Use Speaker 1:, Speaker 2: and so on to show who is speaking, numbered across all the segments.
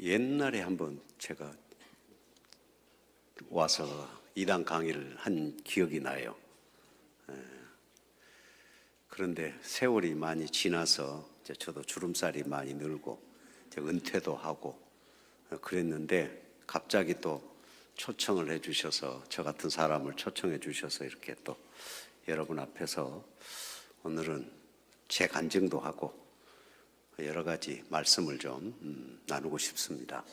Speaker 1: 옛날에 한번 제가 와서 이단 강의를 한 기억이 나요. 그런데 세월이 많이 지나서 이제 저도 주름살이 많이 늘고 은퇴도 하고 그랬는데 갑자기 또 초청을 해주셔서, 저 같은 사람을 초청해 주셔서 이렇게 또 여러분 앞에서 오늘은 제 간증도 하고 여러 가지 말씀을 좀 나누고 싶습니다.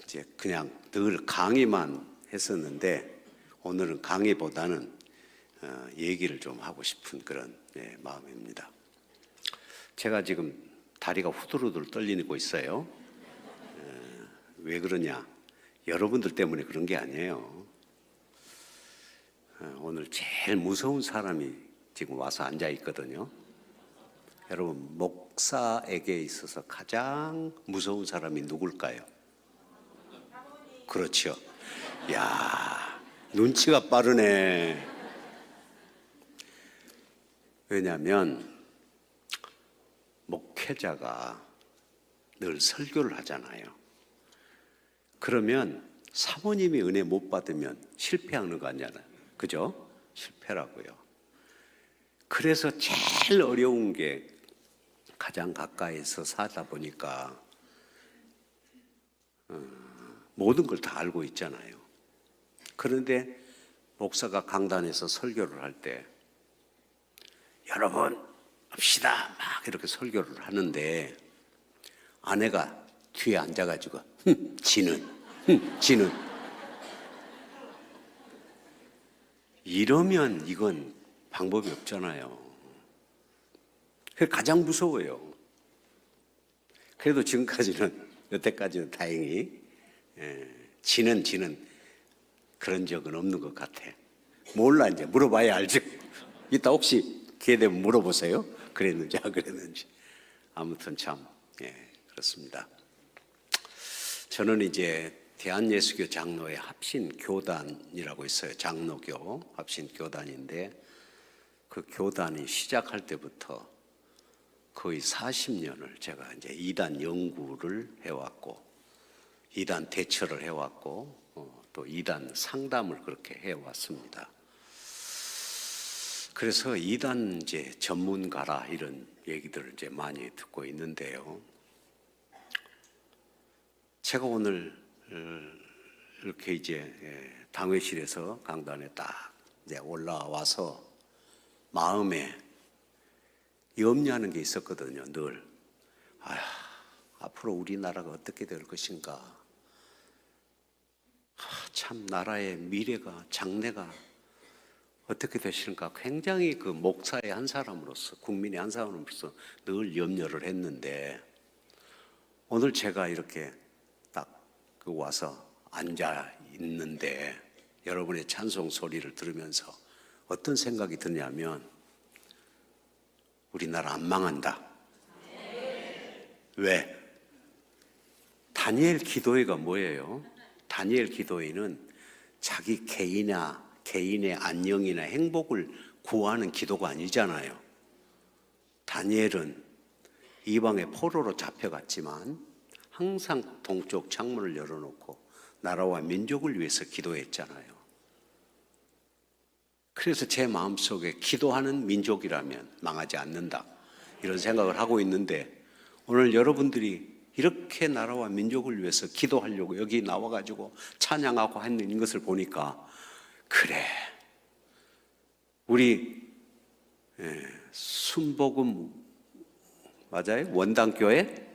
Speaker 1: 이제 그냥 늘 강의만 했었는데 오늘은 강의보다는 얘기를 좀 하고 싶은 그런 마음입니다. 제가 지금 다리가 후들후들 떨리고 있어요. 왜 그러냐? 여러분들 때문에 그런 게 아니에요. 오늘 제일 무서운 사람이 지금 와서 앉아 있거든요. 여러분, 목사에게 있어서 가장 무서운 사람이 누굴까요? 그렇죠. 야, 눈치가 빠르네. 왜냐하면 목회자가 늘 설교를 하잖아요. 그러면 사모님이 은혜 못 받으면 실패하는 거 아니잖아요. 그죠? 실패라고요. 그래서 제일 어려운 게 가장 가까이서 사다 보니까 모든 걸 다 알고 있잖아요. 그런데 목사가 강단에서 설교를 할 때 여러분 합시다 막 이렇게 설교를 하는데 아내가 뒤에 앉아가지고 지는 이러면 이건 방법이 없잖아요. 그게 가장 무서워요. 그래도 지금까지는, 여태까지는 다행히 지는 그런 적은 없는 것 같아. 몰라, 이제 물어봐야 알죠. 이따 혹시 기회 되면 물어보세요. 그랬는지 안 그랬는지. 아무튼 참 그렇습니다. 저는 이제 대한예수교 장로회 합신교단이라고 있어요. 장로교 합신교단인데 그 교단이 시작할 때부터 거의 40년을 제가 이제 이단 연구를 해왔고, 이단 대처를 해왔고, 또 이단 상담을 그렇게 해왔습니다. 그래서 이단 이제 전문가라 이런 얘기들을 이제 많이 듣고 있는데요. 제가 오늘 이렇게 이제 당회실에서 강단에 딱 이제 올라와서 마음에 염려하는 게 있었거든요. 늘 앞으로 우리나라가 어떻게 될 것인가. 참 나라의 미래가, 장래가 어떻게 되실까. 굉장히 그 목사의 한 사람으로서, 국민의 한 사람으로서 늘 염려를 했는데 오늘 제가 이렇게 딱 그 와서 앉아 있는데 여러분의 찬송 소리를 들으면서 어떤 생각이 드냐면 우리나라 안 망한다. 왜? 다니엘 기도회가 뭐예요? 다니엘 기도회는 자기 개인의 안녕이나 행복을 구하는 기도가 아니잖아요. 다니엘은 이방의 포로로 잡혀갔지만 항상 동쪽 창문을 열어놓고 나라와 민족을 위해서 기도했잖아요. 그래서 제 마음속에 기도하는 민족이라면 망하지 않는다 이런 생각을 하고 있는데 오늘 여러분들이 이렇게 나라와 민족을 위해서 기도하려고 여기 나와가지고 찬양하고 하는 것을 보니까 그래, 우리 순복음 맞아요? 원당교회?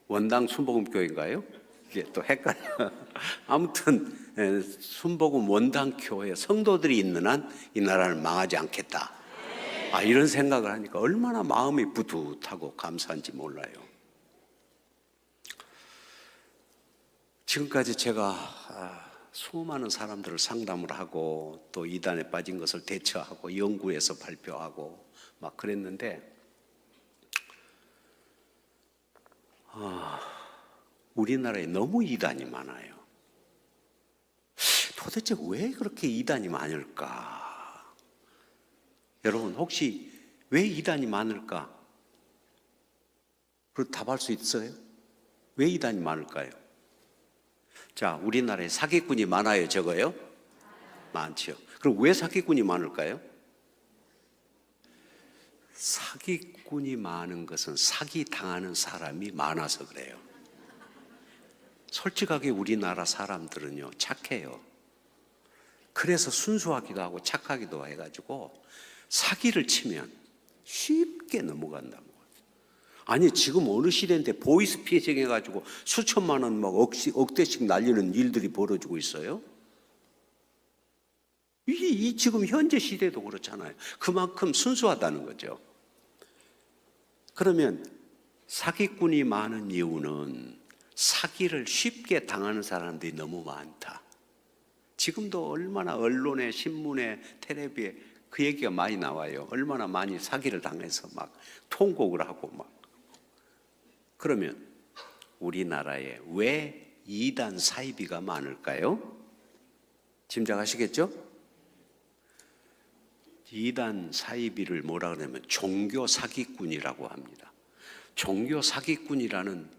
Speaker 1: 원당 순복음교회인가요? 이게 또 헷갈려. 아무튼 순복음 원당교회 성도들이 있는 한 이 나라는 망하지 않겠다. 이런 생각을 하니까 얼마나 마음이 뿌듯하고 감사한지 몰라요. 지금까지 제가 수많은 사람들을 상담을 하고 또 이단에 빠진 것을 대처하고 연구해서 발표하고 막 그랬는데 우리나라에 너무 이단이 많아요. 도대체 왜 그렇게 이단이 많을까? 여러분 혹시 왜 이단이 많을까? 그걸 답할 수 있어요? 왜 이단이 많을까요? 자, 우리나라에 사기꾼이 많아요, 적어요? 많죠. 그럼 왜 사기꾼이 많을까요? 사기꾼이 많은 것은 사기 당하는 사람이 많아서 그래요. 솔직하게 우리나라 사람들은요, 착해요. 그래서 순수하기도 하고 착하기도 해가지고 사기를 치면 쉽게 넘어간다고. 아니, 지금 어느 시대인데 보이스피싱 해가지고 수천만 원 막 억대씩 날리는 일들이 벌어지고 있어요. 이 지금 현재 시대도 그렇잖아요. 그만큼 순수하다는 거죠. 그러면 사기꾼이 많은 이유는 사기를 쉽게 당하는 사람들이 너무 많다. 지금도 얼마나 언론에, 신문에, 텔레비에 그 얘기가 많이 나와요. 얼마나 많이 사기를 당해서 막 통곡을 하고 막. 그러면 우리나라에 왜 이단 사이비가 많을까요? 짐작하시겠죠? 이단 사이비를 뭐라 그러냐면 종교 사기꾼이라고 합니다. 종교 사기꾼이라는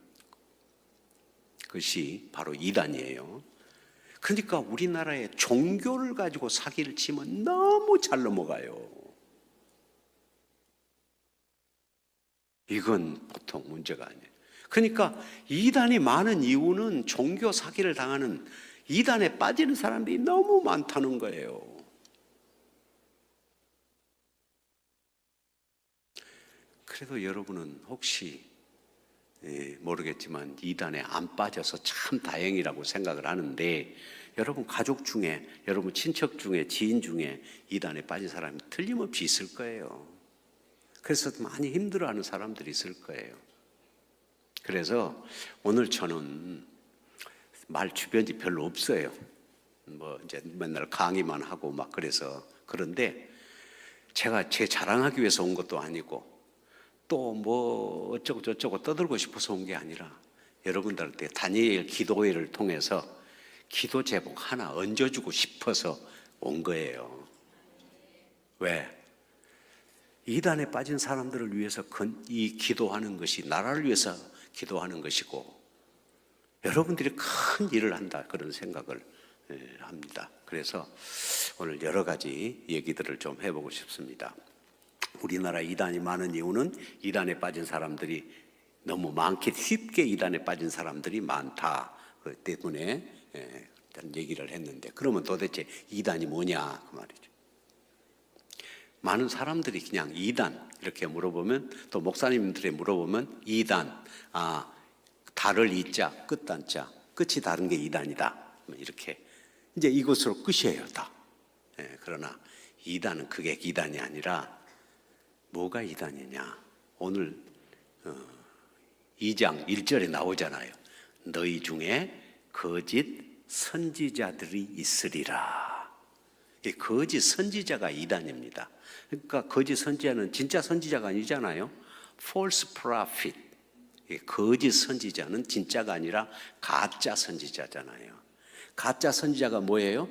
Speaker 1: 것이 바로 이단이에요. 그러니까 우리나라에 종교를 가지고 사기를 치면 너무 잘 넘어가요. 이건 보통 문제가 아니에요. 그러니까 이단이 많은 이유는 종교 사기를 당하는 이단에 빠지는 사람들이 너무 많다는 거예요. 그래도 여러분은 혹시 모르겠지만 이단에 안 빠져서 참 다행이라고 생각을 하는데, 여러분 가족 중에, 여러분 친척 중에, 지인 중에 이단에 빠진 사람이 틀림없이 있을 거예요. 그래서 많이 힘들어하는 사람들이 있을 거예요. 그래서 오늘 저는 말 주변이 별로 없어요. 뭐 이제 맨날 강의만 하고 막 그래서. 그런데 제가 제 자랑하기 위해서 온 것도 아니고 또 뭐 어쩌고 저쩌고 떠들고 싶어서 온 게 아니라 여러분들한테 다니엘 기도회를 통해서 기도 제목 하나 얹어주고 싶어서 온 거예요. 왜? 이단에 빠진 사람들을 위해서 이 기도하는 것이 나라를 위해서 기도하는 것이고 여러분들이 큰 일을 한다, 그런 생각을 합니다. 그래서 오늘 여러 가지 얘기들을 좀 해보고 싶습니다. 우리나라 이단이 많은 이유는 이단에 빠진 사람들이 너무 많기, 쉽게 이단에 빠진 사람들이 많다. 그 때문에 일단 얘기를 했는데, 그러면 도대체 이단이 뭐냐 그 말이죠. 많은 사람들이 그냥 이단 이렇게 물어보면, 또 목사님들이 물어보면 이단, 달을 이자, 끝단자, 끝이 다른 게 이단이다, 이렇게 이제 이것으로 끝이에요 다. 그러나 이단은 그게 이단이 아니라 뭐가 이단이냐? 오늘 2장 1절에 나오잖아요. 너희 중에 거짓 선지자들이 있으리라. 거짓 선지자가 이단입니다. 그러니까 거짓 선지자는 진짜 선지자가 아니잖아요. false prophet. 거짓 선지자는 진짜가 아니라 가짜 선지자잖아요. 가짜 선지자가 뭐예요?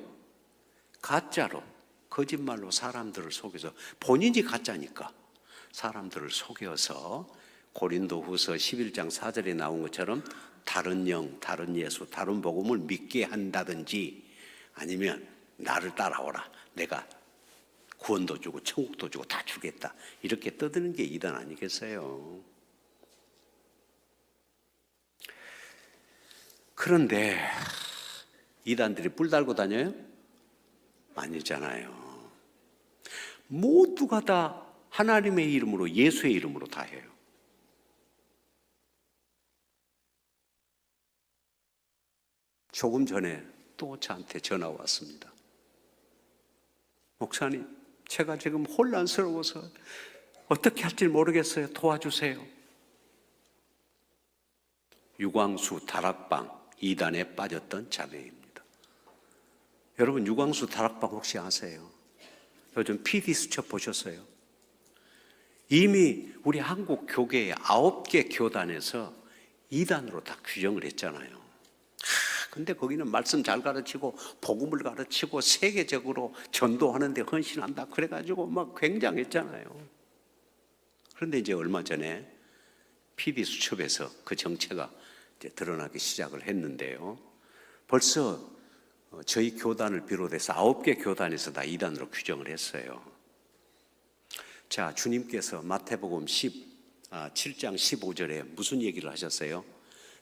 Speaker 1: 가짜로, 거짓말로 사람들을 속여서, 본인이 가짜니까 사람들을 속여서 고린도후서 11장 4절에 나온 것처럼 다른 영, 다른 예수, 다른 복음을 믿게 한다든지, 아니면 나를 따라오라, 내가 구원도 주고 천국도 주고 다 주겠다, 이렇게 떠드는 게 이단 아니겠어요? 그런데 이단들이 뿔 달고 다녀요? 아니잖아요. 모두가 다 하나님의 이름으로, 예수의 이름으로 다 해요. 조금 전에 또 저한테 전화 왔습니다. 목사님, 제가 지금 혼란스러워서 어떻게 할지 모르겠어요. 도와주세요. 유광수 다락방 이단에 빠졌던 자매입니다. 여러분, 유광수 다락방 혹시 아세요? 요즘 PD 수첩 보셨어요? 이미 우리 한국 교계의 9개 교단에서 이단으로 다 규정을 했잖아요. 근데 거기는 말씀 잘 가르치고 복음을 가르치고 세계적으로 전도하는 데 헌신한다 그래가지고 막 굉장했잖아요. 그런데 이제 얼마 전에 PD 수첩에서 그 정체가 이제 드러나기 시작을 했는데요. 벌써 저희 교단을 비롯해서 9개 교단에서 다 이단으로 규정을 했어요. 자, 주님께서 마태복음 7장 15절에 무슨 얘기를 하셨어요?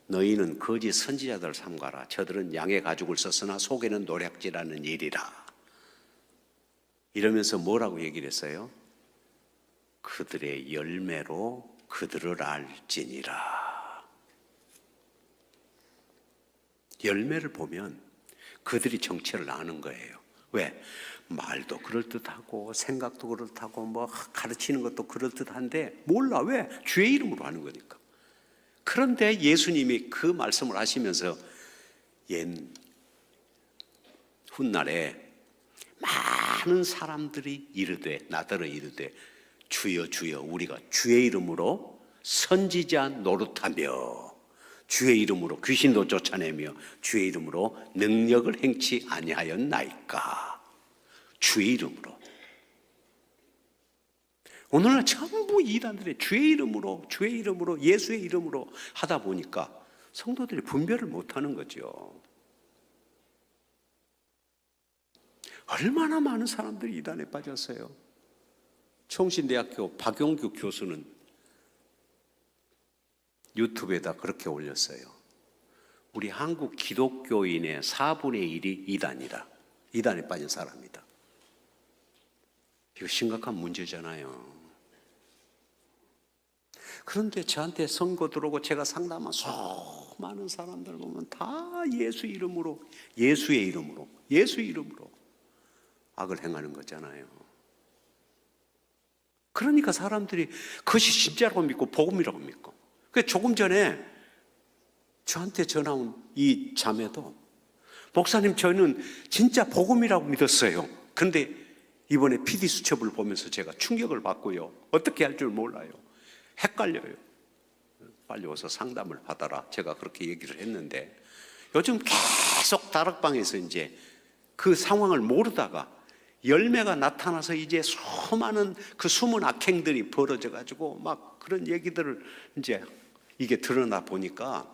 Speaker 1: 너희는 거짓 선지자들을 삼가라. 저들은 양의 가죽을 썼으나 속에는 노략질하는 일이라. 이러면서 뭐라고 얘기를 했어요? 그들의 열매로 그들을 알지니라. 열매를 보면 그들이 정체를 아는 거예요. 왜? 말도 그럴듯하고 생각도 그럴듯하고 뭐 가르치는 것도 그럴듯한데 몰라. 왜? 주의 이름으로 하는 거니까. 그런데 예수님이 그 말씀을 하시면서 옛 훗날에 많은 사람들이 이르되 나더러 이르되 주여 주여 우리가 주의 이름으로 선지자 노릇하며 주의 이름으로 귀신도 쫓아내며 주의 이름으로 능력을 행치 아니하였나이까. 주의 이름으로. 오늘날 전부 이단들이 주의 이름으로 예수의 이름으로 하다 보니까 성도들이 분별을 못하는 거죠. 얼마나 많은 사람들이 이단에 빠졌어요. 총신대학교 박용규 교수는 유튜브에다 그렇게 올렸어요. 우리 한국 기독교인의 4분의 1이 이단이다. 이단에 빠진 사람이다. 이거 심각한 문제잖아요. 그런데 저한테 선거 들어오고 제가 상담한 수많은 사람들 보면 다 예수 이름으로 예수의 이름으로 악을 행하는 거잖아요. 그러니까 사람들이 그것이 진짜라고 믿고 복음이라고 믿고. 조금 전에 저한테 전화 온 이 자매도 목사님 저는 진짜 복음이라고 믿었어요. 그런데 이번에 PD 수첩을 보면서 제가 충격을 받고요. 어떻게 할 줄 몰라요. 헷갈려요. 빨리 와서 상담을 받아라. 제가 그렇게 얘기를 했는데 요즘 계속 다락방에서 이제 그 상황을 모르다가 열매가 나타나서 이제 수많은 그 숨은 악행들이 벌어져 가지고 막 그런 얘기들을 이제 이게 드러나 보니까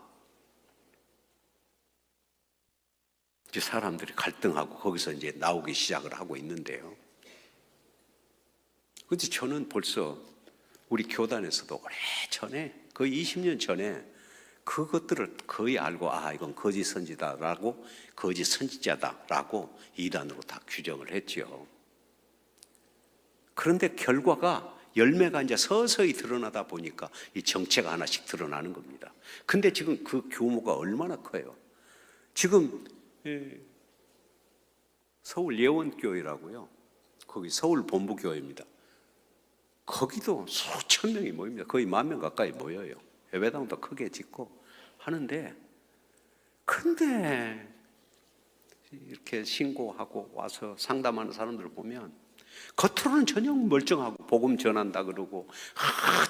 Speaker 1: 이제 사람들이 갈등하고 거기서 이제 나오기 시작을 하고 있는데요. 그런데 저는 벌써 우리 교단에서도 오래전에 거의 20년 전에 그것들을 거의 알고 이건 거짓 선지자다라고 거짓 선지자다라고 이단으로 다 규정을 했죠. 그런데 결과가 열매가 이제 서서히 드러나다 보니까 이 정체가 하나씩 드러나는 겁니다. 근데 지금 그 규모가 얼마나 커요. 지금 서울 예원교회라고요. 거기 서울 본부교회입니다. 거기도 수천 명이 모입니다. 거의 10,000명 가까이 모여요. 예배당도 크게 짓고 하는데, 근데 이렇게 신고하고 와서 상담하는 사람들을 보면 겉으로는 전혀 멀쩡하고 복음 전한다 그러고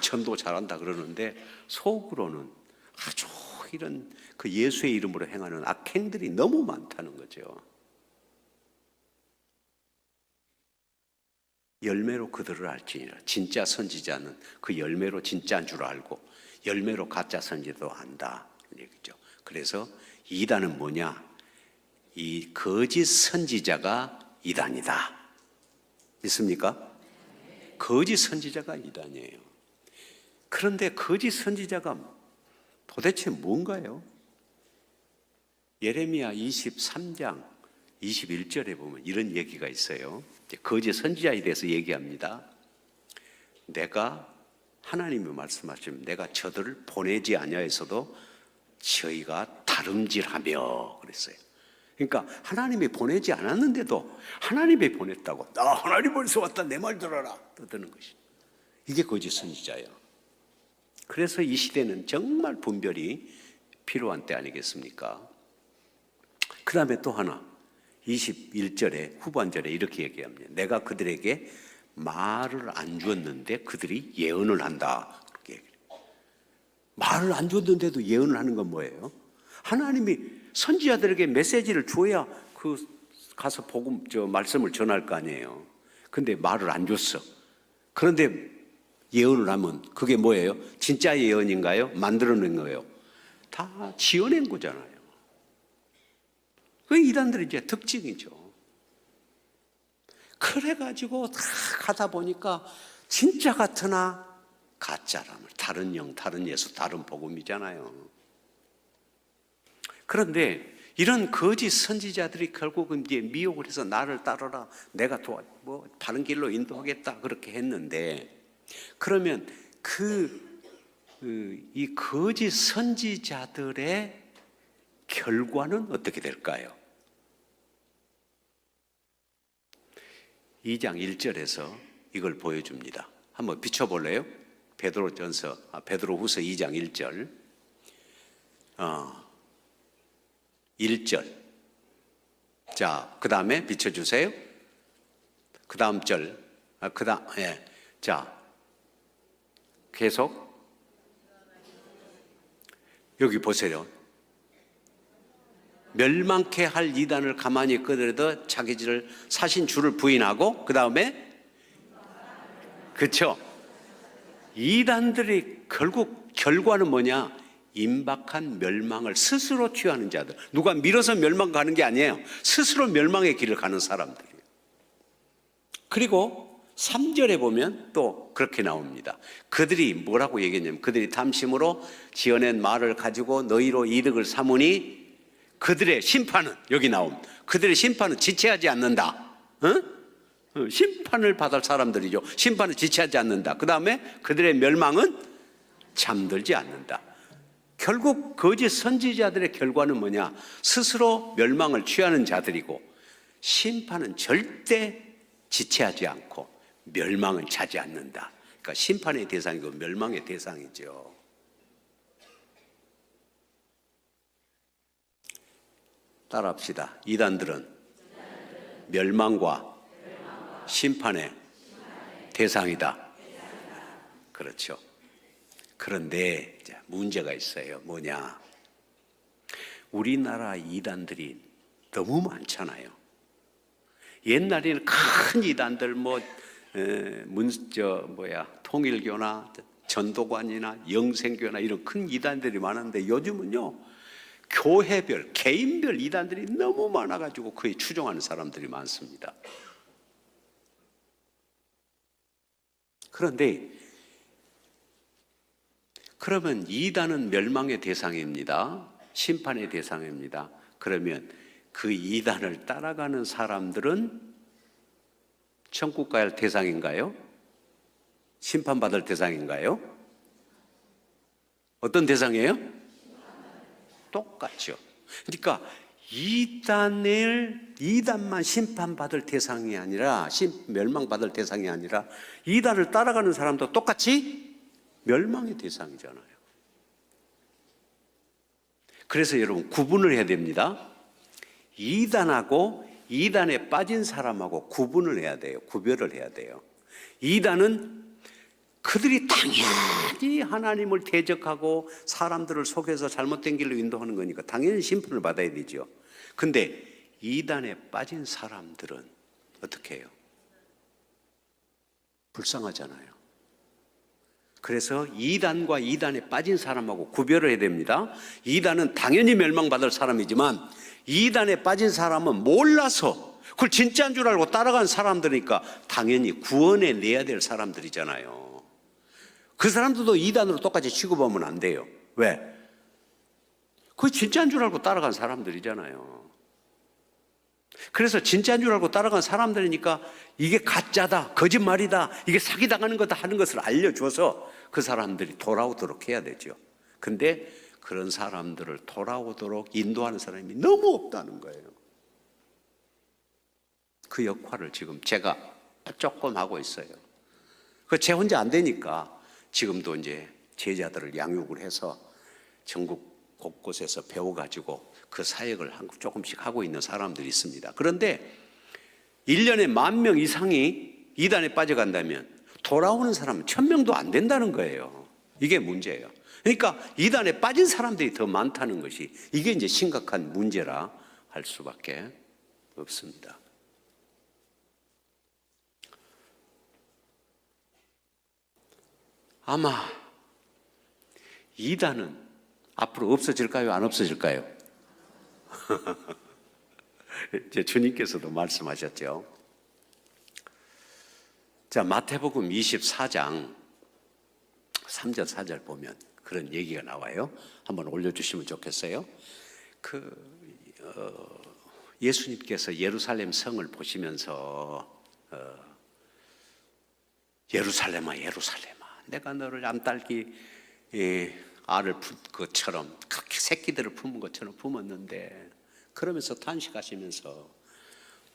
Speaker 1: 전도 잘한다 그러는데 속으로는 아주 이런 그 예수의 이름으로 행하는 악행들이 너무 많다는 거죠. 열매로 그들을 알지니라. 진짜 선지자는 그 열매로 진짜인 줄 알고 열매로 가짜 선지자도 안다 얘기죠. 그래서 이단은 뭐냐? 이 거짓 선지자가 이단이다. 있습니까? 거짓 선지자가 이단이에요. 그런데 거짓 선지자가 도대체 뭔가요? 예레미야 23장 21절에 보면 이런 얘기가 있어요. 거짓 선지자에 대해서 얘기합니다. 내가 하나님이 말씀하시면 내가 저들을 보내지 아니하였어도 저희가 다름질하며 그랬어요. 그러니까 하나님이 보내지 않았는데도 하나님이 보냈다고 나 하나님 벌써 왔다 내 말 들어라 떠드는 것이 이게 거짓 선지자예요. 그래서 이 시대는 정말 분별이 필요한 때 아니겠습니까? 그 다음에 또 하나 21절에 후반절에 이렇게 얘기합니다. 내가 그들에게 말을 안 주었는데 그들이 예언을 한다. 그렇게 얘기해요. 말을 안 줬는데도 예언을 하는 건 뭐예요? 하나님이 선지자들에게 메시지를 줘야 그 가서 복음 말씀을 전할 거 아니에요. 근데 말을 안 줬어. 그런데 예언을 하면 그게 뭐예요? 진짜 예언인가요? 만들어낸 거예요? 다 지어낸 거잖아요. 그 이단들의 이제 특징이죠. 그래가지고 다 가다 보니까 진짜 같으나 가짜라면 다른 영, 다른 예수, 다른 복음이잖아요. 그런데 이런 거짓 선지자들이 결국은 이제 미혹을 해서 나를 따르라, 내가 바른 길로 인도하겠다 그렇게 했는데, 그러면 이 거짓 선지자들의 결과는 어떻게 될까요? 2장 1절에서 이걸 보여줍니다. 한번 비춰볼래요? 베드로후서 2장 1절. 1절. 자, 그 다음에 비춰주세요. 그 다음 절. 자, 계속. 여기 보세요. 멸망케 할 이단을 가만히 끄더라도 자기 질을 사신 주를 부인하고, 그 다음에 그렇죠. 이단들이 결국 결과는 뭐냐? 임박한 멸망을 스스로 취하는 자들. 누가 밀어서 멸망 가는 게 아니에요. 스스로 멸망의 길을 가는 사람들이에요. 그리고 3절에 보면 또 그렇게 나옵니다. 그들이 뭐라고 얘기했냐면, 그들이 탐심으로 지어낸 말을 가지고 너희로 이득을 삼으니 그들의 심판은, 여기 나옴, 그들의 심판은 지체하지 않는다. 심판을 받을 사람들이죠. 심판은 지체하지 않는다. 그 다음에 그들의 멸망은 잠들지 않는다. 결국 거짓 선지자들의 결과는 뭐냐? 스스로 멸망을 취하는 자들이고, 심판은 절대 지체하지 않고 멸망은 차지 않는다. 그러니까 심판의 대상이고 멸망의 대상이죠. 따라합시다. 이단들은 멸망과 심판의 대상이다. 그렇죠. 그런데 문제가 있어요. 뭐냐? 우리나라 이단들이 너무 많잖아요. 옛날에는 큰 이단들, 통일교나 전도관이나 영생교나 이런 큰 이단들이 많은데, 요즘은요, 교회별, 개인별 이단들이 너무 많아가지고 그에 추종하는 사람들이 많습니다. 그런데 그러면 이단은 멸망의 대상입니다. 심판의 대상입니다. 그러면 그 이단을 따라가는 사람들은 천국 갈 대상인가요? 심판받을 대상인가요? 어떤 대상이에요? 똑같죠. 그러니까 이단만 심판받을 대상이 아니라, 멸망받을 대상이 아니라, 이단을 따라가는 사람도 똑같이 멸망의 대상이잖아요. 그래서 여러분 구분을 해야 됩니다. 이단하고 이단에 빠진 사람하고 구분을 해야 돼요. 구별을 해야 돼요. 이단은 그들이 당연히 하나님을 대적하고 사람들을 속여서 잘못된 길로 인도하는 거니까 당연히 심판을 받아야 되죠. 근데 이단에 빠진 사람들은 어떻게 해요? 불쌍하잖아요. 그래서 이단과 이단에 빠진 사람하고 구별을 해야 됩니다. 이단은 당연히 멸망받을 사람이지만, 이단에 빠진 사람은 몰라서 그걸 진짜인 줄 알고 따라간 사람들이니까 당연히 구원해 내야 될 사람들이잖아요. 그 사람들도 이단으로 똑같이 취급하면 안 돼요. 왜? 그게 진짜인 줄 알고 따라간 사람들이잖아요. 그래서 진짜인 줄 알고 따라간 사람들이니까 이게 가짜다, 거짓말이다, 이게 사기당하는 거다 하는 것을 알려줘서 그 사람들이 돌아오도록 해야 되죠. 근데 그런 사람들을 돌아오도록 인도하는 사람이 너무 없다는 거예요. 그 역할을 지금 제가 조금 하고 있어요. 제 혼자 안 되니까 지금도 이제 제자들을 양육을 해서 전국 곳곳에서 배워가지고 그 사역을 조금씩 하고 있는 사람들이 있습니다. 그런데 1년에 10,000명 이상이 이단에 빠져간다면 돌아오는 사람은 1,000명도 안 된다는 거예요. 이게 문제예요. 그러니까 이단에 빠진 사람들이 더 많다는 것이, 이게 이제 심각한 문제라 할 수밖에 없습니다. 아마 이단은 앞으로 없어질까요? 안 없어질까요? 이제 주님께서도 말씀하셨죠. 자, 마태복음 24장 3절 4절 보면 그런 얘기가 나와요. 한번 올려주시면 좋겠어요. 예수님께서 예루살렘 성을 보시면서 예루살렘아 예루살렘아 내가 너를 암딸기 알을 품 것처럼 그렇게 새끼들을 품은 것처럼 품었는데, 그러면서 탄식하시면서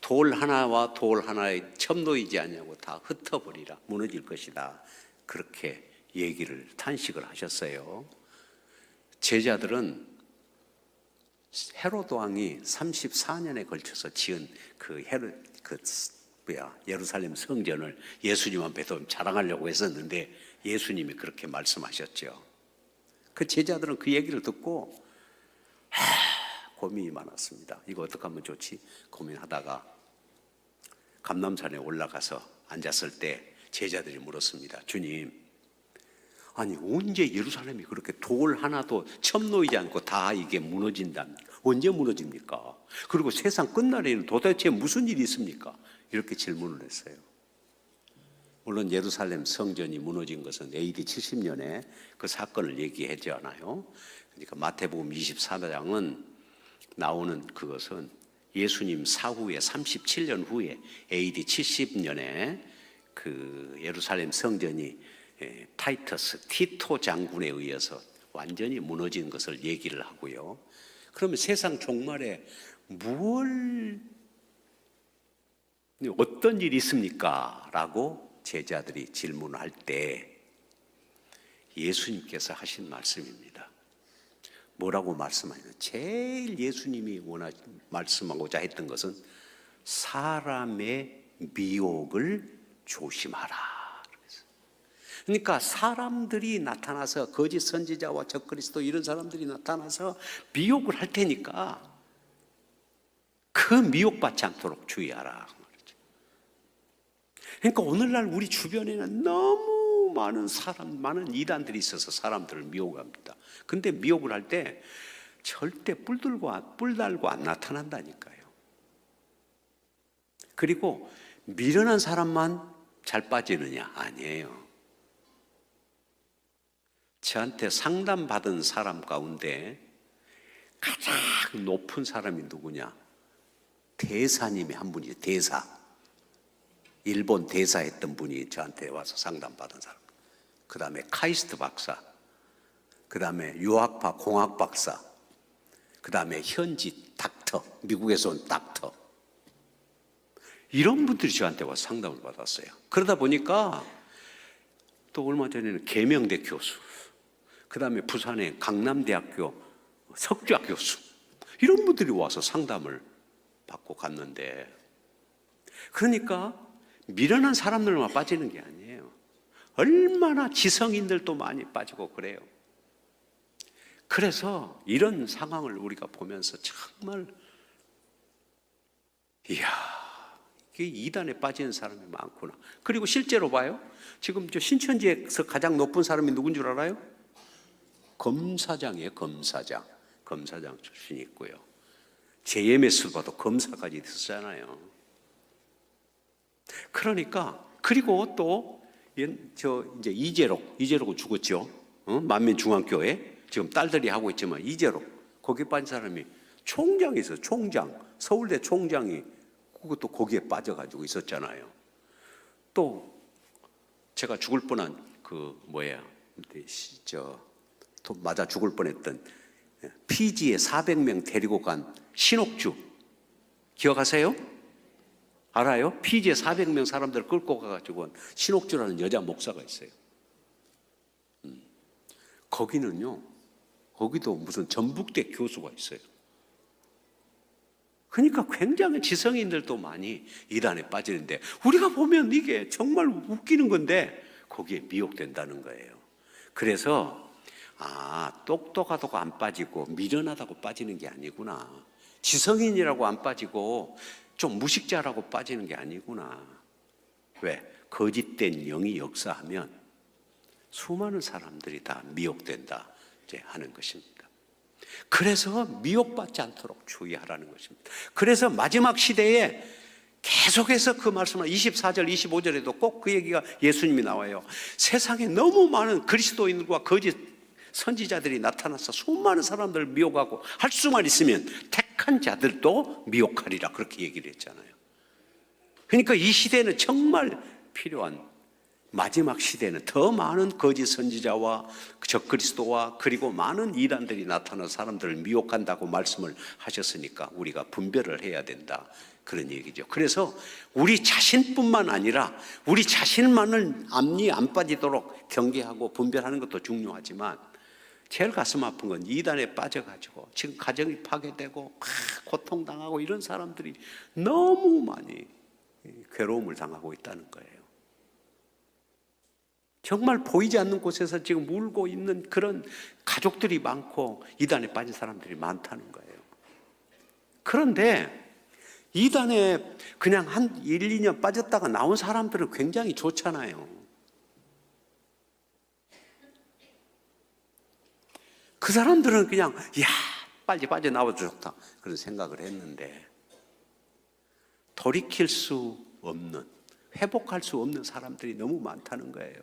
Speaker 1: 돌 하나와 돌 하나에 첨놓이지 않냐고 다 흩어버리라, 무너질 것이다, 그렇게 얘기를 탄식을 하셨어요. 제자들은 헤로드 왕이 34년에 걸쳐서 지은 예루살렘 성전을 예수님 앞에서 자랑하려고 했었는데 예수님이 그렇게 말씀하셨죠. 그 제자들은 그 얘기를 듣고 고민이 많았습니다. 이거 어떻게 하면 좋지? 고민하다가 감람산에 올라가서 앉았을 때 제자들이 물었습니다. 주님, 아니 언제 예루살렘이 그렇게 돌 하나도 첨놓이지 않고 다 이게 무너진답니까? 언제 무너집니까? 그리고 세상 끝날에는 도대체 무슨 일이 있습니까? 이렇게 질문을 했어요. 물론 예루살렘 성전이 무너진 것은 AD 70년에 그 사건을 얘기하잖아요. 그러니까 마태복음 24장은 나오는 그것은 예수님 사후에 37년 후에 AD 70년에 그 예루살렘 성전이 타이터스 티토 장군에 의해서 완전히 무너진 것을 얘기를 하고요. 그러면 세상 종말에 어떤 일이 있습니까? 라고 제자들이 질문할 때 예수님께서 하신 말씀입니다. 뭐라고 말씀하냐면 제일 예수님이 말씀하고자 했던 것은 사람의 미혹을 조심하라. 그러니까 사람들이 나타나서 거짓 선지자와 적그리스도 이런 사람들이 나타나서 미혹을 할 테니까 그 미혹받지 않도록 주의하라. 그러니까 오늘날 우리 주변에는 너무 많은 이단들이 있어서 사람들을 미혹합니다. 근데 미혹을 할 때 절대 뿔 달고 안 나타난다니까요. 그리고 미련한 사람만 잘 빠지느냐? 아니에요. 저한테 상담받은 사람 가운데 가장 높은 사람이 누구냐? 대사님이 한 분이에요. 대사. 일본 대사했던 분이 저한테 와서 상담받은 사람. 그 다음에 카이스트 박사, 그 다음에 유학파 공학 박사, 그 다음에 현지 닥터, 미국에서 온 닥터, 이런 분들이 저한테 와서 상담을 받았어요. 그러다 보니까 또 얼마 전에는 계명대 교수, 그 다음에 부산의 강남대학교 석좌 교수, 이런 분들이 와서 상담을 받고 갔는데, 그러니까 미련한 사람들만 빠지는 게 아니에요. 얼마나 지성인들도 많이 빠지고 그래요. 그래서 이런 상황을 우리가 보면서 정말 이야, 이게 이단에 빠지는 사람이 많구나. 그리고 실제로 봐요. 지금 저 신천지에서 가장 높은 사람이 누군 줄 알아요? 검사장이에요. 검사장 출신이 있고요. JMS 봐도 검사까지 있었잖아요. 그러니까, 그리고 또 이제 이재록은 죽었죠. 만민중앙교회 지금 딸들이 하고 있지만 이재록, 거기 빠진 사람이 총장이 있어요. 총장, 서울대 총장이 그것도 거기에 빠져가지고 있었잖아요. 또 제가 죽을 뻔한 맞아 죽을 뻔했던 피지에 400명 데리고 간 신옥주 기억하세요? 알아요? 피지에 400명 사람들을 끌고 가가지고 신옥주라는 여자 목사가 있어요. 거기도 무슨 전북대 교수가 있어요. 그러니까 굉장히 지성인들도 많이 이단에 빠지는데, 우리가 보면 이게 정말 웃기는 건데 거기에 미혹된다는 거예요. 그래서 똑똑하다고 안 빠지고 미련하다고 빠지는 게 아니구나, 지성인이라고 안 빠지고 좀 무식자라고 빠지는 게 아니구나. 왜? 거짓된 영이 역사하면 수많은 사람들이 다 미혹된다 이제 하는 것입니다. 그래서 미혹받지 않도록 주의하라는 것입니다. 그래서 마지막 시대에 계속해서 그 말씀을 24절, 25절에도 꼭 그 얘기가 예수님이 나와요. 세상에 너무 많은 그리스도인들과 거짓 선지자들이 나타나서 수많은 사람들을 미혹하고 할 수만 있으면 택한 자들도 미혹하리라 그렇게 얘기를 했잖아요. 그러니까 이 시대는 정말 필요한, 마지막 시대는 더 많은 거짓 선지자와 적그리스도와 그리고 많은 이단들이 나타나서 사람들을 미혹한다고 말씀을 하셨으니까 우리가 분별을 해야 된다 그런 얘기죠. 그래서 우리 자신뿐만 아니라 우리 자신만을 앞니 안 빠지도록 경계하고 분별하는 것도 중요하지만 제일 가슴 아픈 건 이단에 빠져가지고 지금 가정이 파괴되고 고통당하고 이런 사람들이 너무 많이 괴로움을 당하고 있다는 거예요. 정말 보이지 않는 곳에서 지금 울고 있는 그런 가족들이 많고 이단에 빠진 사람들이 많다는 거예요. 그런데 이단에 그냥 한 1, 2년 빠졌다가 나온 사람들은 굉장히 좋잖아요. 그 사람들은 그냥 빨리 빠져나와도 좋다 그런 생각을 했는데 돌이킬 수 없는, 회복할 수 없는 사람들이 너무 많다는 거예요.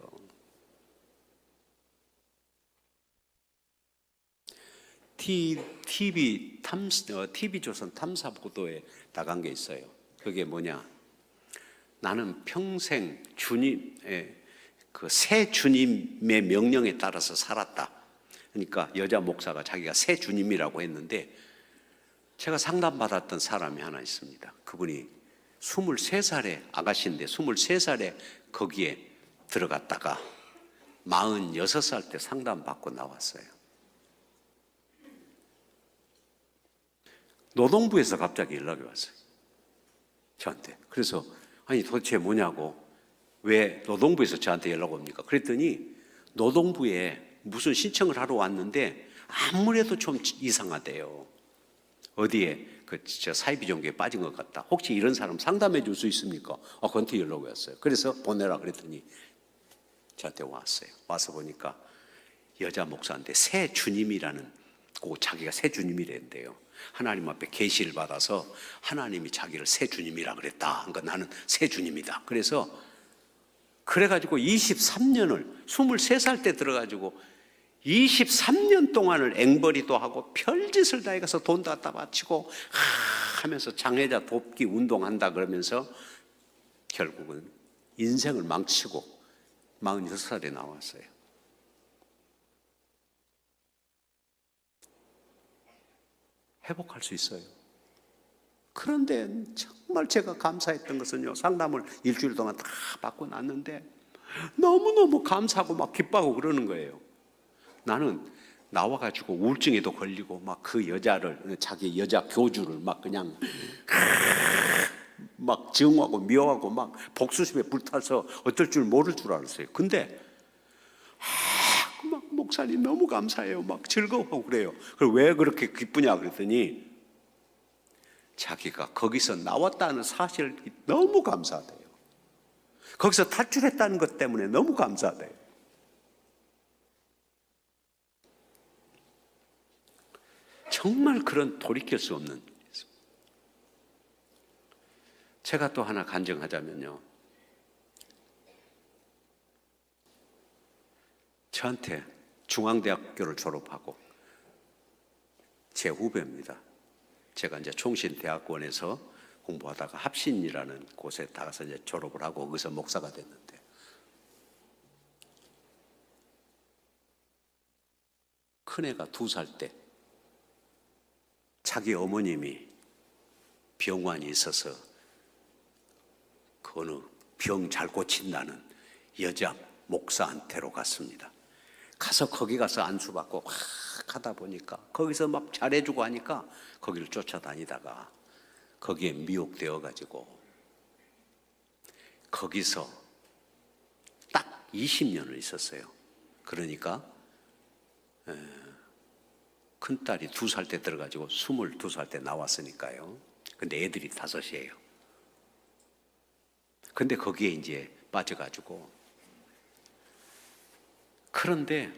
Speaker 1: TV조선 탐사 보도에 나간 게 있어요. 그게 뭐냐? 나는 평생 주님의 그 새 주님의 명령에 따라서 살았다. 그러니까 여자 목사가 자기가 새 주님이라고 했는데 제가 상담받았던 사람이 하나 있습니다. 그분이 23살의 아가씨인데 23살에 거기에 들어갔다가 46살 때 상담받고 나왔어요. 노동부에서 갑자기 연락이 왔어요. 저한테. 그래서 아니 도대체 뭐냐고, 왜 노동부에서 저한테 연락 옵니까? 그랬더니 노동부에 무슨 신청을 하러 왔는데 아무래도 좀 이상하대요. 어디에 저 사이비종교에 빠진 것 같다. 혹시 이런 사람 상담해 줄 수 있습니까? 그한테 연락이 왔어요. 그래서 보내라 그랬더니 저한테 왔어요. 와서 보니까 여자 목사인데 새 주님이라는, 자기가 새 주님이랬는데요. 하나님 앞에 계시를 받아서 하나님이 자기를 새 주님이라 그랬다. 그러니까 나는 새 주님이다. 그래가지고 23년을 23살 때 들어가지고 23년 동안을 앵벌이도 하고 별짓을 다 해가서 돈 갖다 바치고 하면서 장애자 돕기 운동한다 그러면서 결국은 인생을 망치고 46살에 나왔어요. 회복할 수 있어요. 그런데 정말 제가 감사했던 것은요, 상담을 일주일 동안 다 받고 났는데 너무너무 감사하고 막 기뻐하고 그러는 거예요. 나는 나와가지고 우울증에도 걸리고 막 그 여자를, 자기 여자 교주를 막 그냥 막 증오하고 미워하고 막 복수심에 불타서 어떨 줄 모를 줄 알았어요. 근데 막 목사님 너무 감사해요. 막 즐거워하고 그래요. 그리고 왜 그렇게 기쁘냐 그랬더니 자기가 거기서 나왔다는 사실이 너무 감사하대요. 거기서 탈출했다는 것 때문에 너무 감사하대요. 정말 그런 돌이킬 수 없는. 제가 또 하나 간증하자면요, 저한테 중앙대학교를 졸업하고 제 후배입니다. 제가 이제 총신대학원에서 공부하다가 합신이라는 곳에 나가서 이제 졸업을 하고 거기서 목사가 됐는데, 큰애가 2살 때 자기 어머님이 병환이 있어서 그 어느 병 잘 고친다는 여자 목사한테로 갔습니다. 가서 거기 가서 안수받고 하다 보니까 거기서 막 잘해주고 하니까 거기를 쫓아다니다가 거기에 미혹되어 가지고 거기서 딱 20년을 있었어요. 그러니까 큰딸이 2살 때 들어가지고 22살 때 나왔으니까요. 근데 애들이 5이에요. 근데 거기에 이제 빠져가지고, 그런데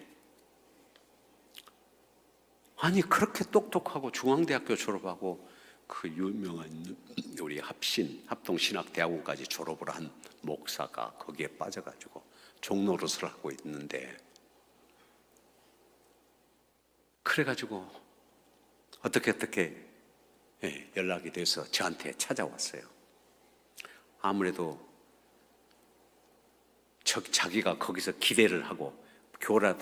Speaker 1: 아니 그렇게 똑똑하고 중앙대학교 졸업하고 그 유명한 우리 합동신학대학원까지 졸업을 한 목사가 거기에 빠져가지고 종노릇을 하고 있는데, 그래가지고 어떻게 연락이 돼서 저한테 찾아왔어요. 아무래도 자기가 거기서 기대를 하고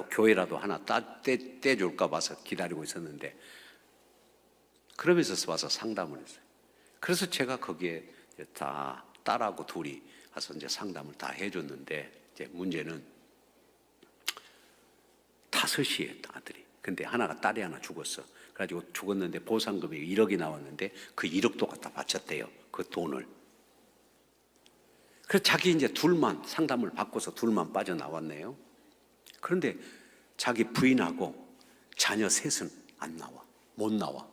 Speaker 1: 교회라도 하나 떼줄까 봐서 기다리고 있었는데, 그러면서 와서 상담을 했어요. 그래서 제가 거기에 다 딸하고 둘이 가서 이제 상담을 다 해줬는데, 이제 문제는 5이에요, 아들이. 근데 딸이 하나 죽었어. 그래가지고 죽었는데 보상금이 1억이 나왔는데 그 1억도 갖다 바쳤대요, 그 돈을. 그래서 자기 이제 둘만 상담을 받고서 둘만 빠져나왔네요. 그런데 자기 부인하고 자녀 셋은 안 나와, 못 나와.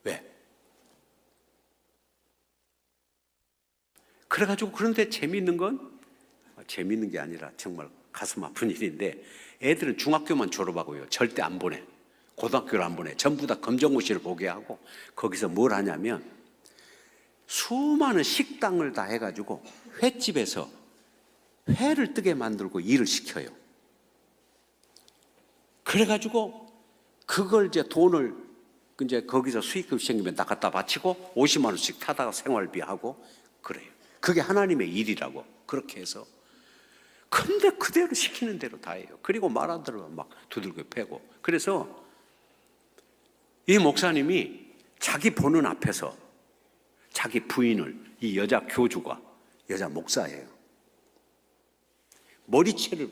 Speaker 1: 왜? 그래가지고, 그런데 재미있는 게 아니라 정말 가슴 아픈 일인데, 애들은 중학교만 졸업하고요, 절대 안 보내. 고등학교를 안 보내. 전부 다 검정고시를 보게 하고, 거기서 뭘 하냐면 수많은 식당을 다 해가지고 횟집에서 회를 뜨게 만들고 일을 시켜요. 그래가지고 그걸 이제 돈을 이제 거기서 수익금 생기면 다 갖다 바치고 50만 원씩 타다가 생활비하고 그래요. 그게 하나님의 일이라고 그렇게 해서. 근데 그대로 시키는 대로 다 해요. 그리고 말안 들으면 막 두들겨 패고. 그래서 이 목사님이 자기 보는 앞에서 자기 부인을, 이 여자 교주가 여자 목사예요, 머리채를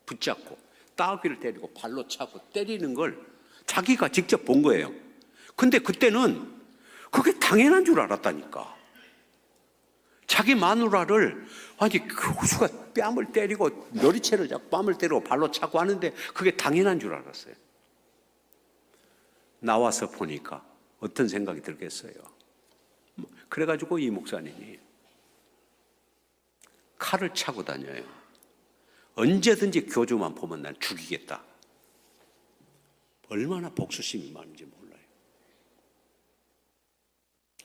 Speaker 1: 붙잡고 따귀를 때리고 발로 차고 때리는 걸 자기가 직접 본 거예요. 근데 그때는 그게 당연한 줄 알았다니까. 자기 마누라를, 아니 교수가 뺨을 때리고 머리채를 잡고 뺨을 때리고 발로 차고 하는데 그게 당연한 줄 알았어요. 나와서 보니까 어떤 생각이 들겠어요. 그래가지고 이 목사님이 칼을 차고 다녀요. 언제든지 교주만 보면 난 죽이겠다. 얼마나 복수심이 많은지 몰라요.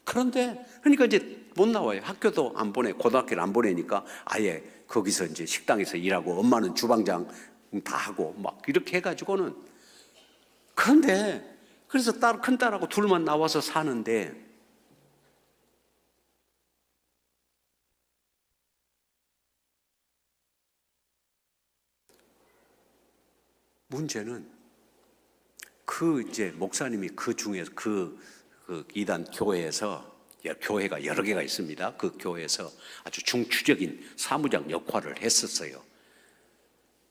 Speaker 1: 그런데 그러니까 이제 못 나와요. 학교도 안 보내, 고등학교를 안 보내니까 아예 거기서 이제 식당에서 일하고, 엄마는 주방장 다 하고 막 이렇게 해가지고는. 그런데 그래서 큰 딸하고 둘만 나와서 사는데, 문제는 그 이제 목사님이 그 중에서 그 이단 교회에서, 교회가 여러 개가 있습니다. 그 교회에서 아주 중추적인 사무장 역할을 했었어요.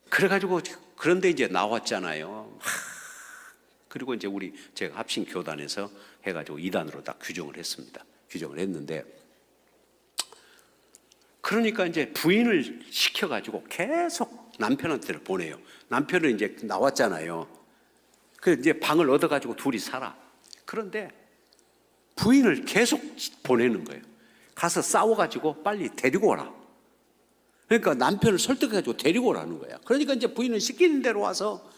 Speaker 1: 그래가지고 그런데 이제 나왔잖아요. 그리고 이제 제가 합신 교단에서 해가지고 이단으로 다 규정을 했습니다. 규정을 했는데, 그러니까 이제 부인을 시켜가지고 계속 남편한테를 보내요. 남편은 이제 나왔잖아요. 그 이제 방을 얻어가지고 둘이 살아. 그런데 부인을 계속 보내는 거예요. 가서 싸워가지고 빨리 데리고 오라. 그러니까 남편을 설득해가지고 데리고 오라는 거야. 그러니까 이제 부인은 시키는 대로 와서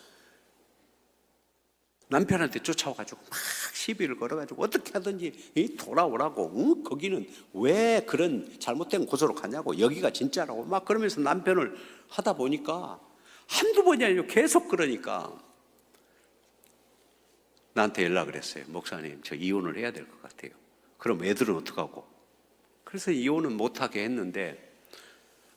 Speaker 1: 남편한테 쫓아와가지고 막 시비를 걸어가지고 어떻게 하든지 돌아오라고. 거기는 왜 그런 잘못된 곳으로 가냐고, 여기가 진짜라고 막 그러면서 남편을 하다 보니까 한두 번이 아니고 계속 그러니까 나한테 연락을 했어요. 목사님, 저 이혼을 해야 될 것 같아요. 그럼 애들은 어떡하고? 그래서 이혼은 못하게 했는데,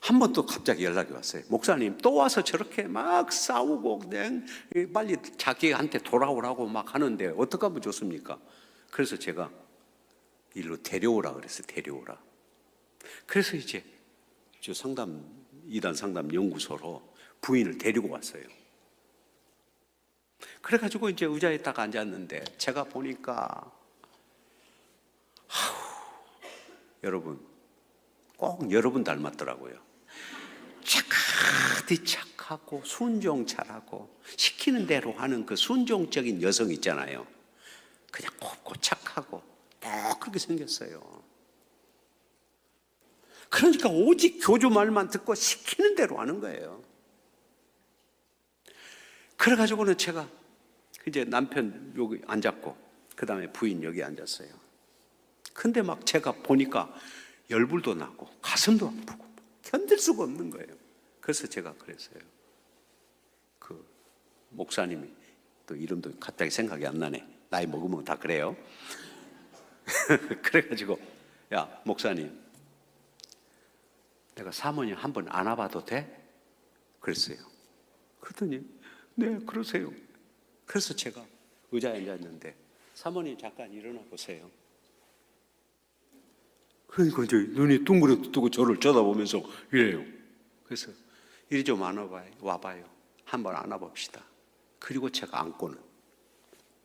Speaker 1: 한 번 또 갑자기 연락이 왔어요. 목사님, 또 와서 저렇게 막 싸우고 그냥 빨리 자기한테 돌아오라고 막 하는데 어떻게 하면 좋습니까? 그래서 제가 일로 데려오라 그랬어요. 데려오라. 그래서 이제 저 이단 상담 연구소로 부인을 데리고 왔어요. 그래가지고 이제 의자에 딱 앉았는데 제가 보니까 여러분, 꼭 여러분 닮았더라고요. 착하디 착하고 순종 잘하고 시키는 대로 하는 그 순종적인 여성 있잖아요. 그냥 곱고 착하고 딱 그렇게 생겼어요. 그러니까 오직 교주 말만 듣고 시키는 대로 하는 거예요. 그래가지고는 제가 이제 남편 여기 앉았고 그 다음에 부인 여기 앉았어요. 근데 막 제가 보니까 열불도 나고 가슴도 아프고 견딜 수가 없는 거예요. 그래서 제가 그랬어요. 그 목사님이, 또 이름도 갑자기 생각이 안 나네. 나이 먹으면 다 그래요. 그래가지고 야 목사님, 내가 사모님 한번 안아봐도 돼? 그랬어요. 그랬더니 네 그러세요. 그래서 제가 의자에 앉았는데 사모님 잠깐 일어나 보세요. 그러니까 이제 눈이 둥그레 뜨고 저를 쳐다보면서 이래요. 그래서 이리 좀 와봐요. 한번 안아봅시다. 그리고 제가 안고는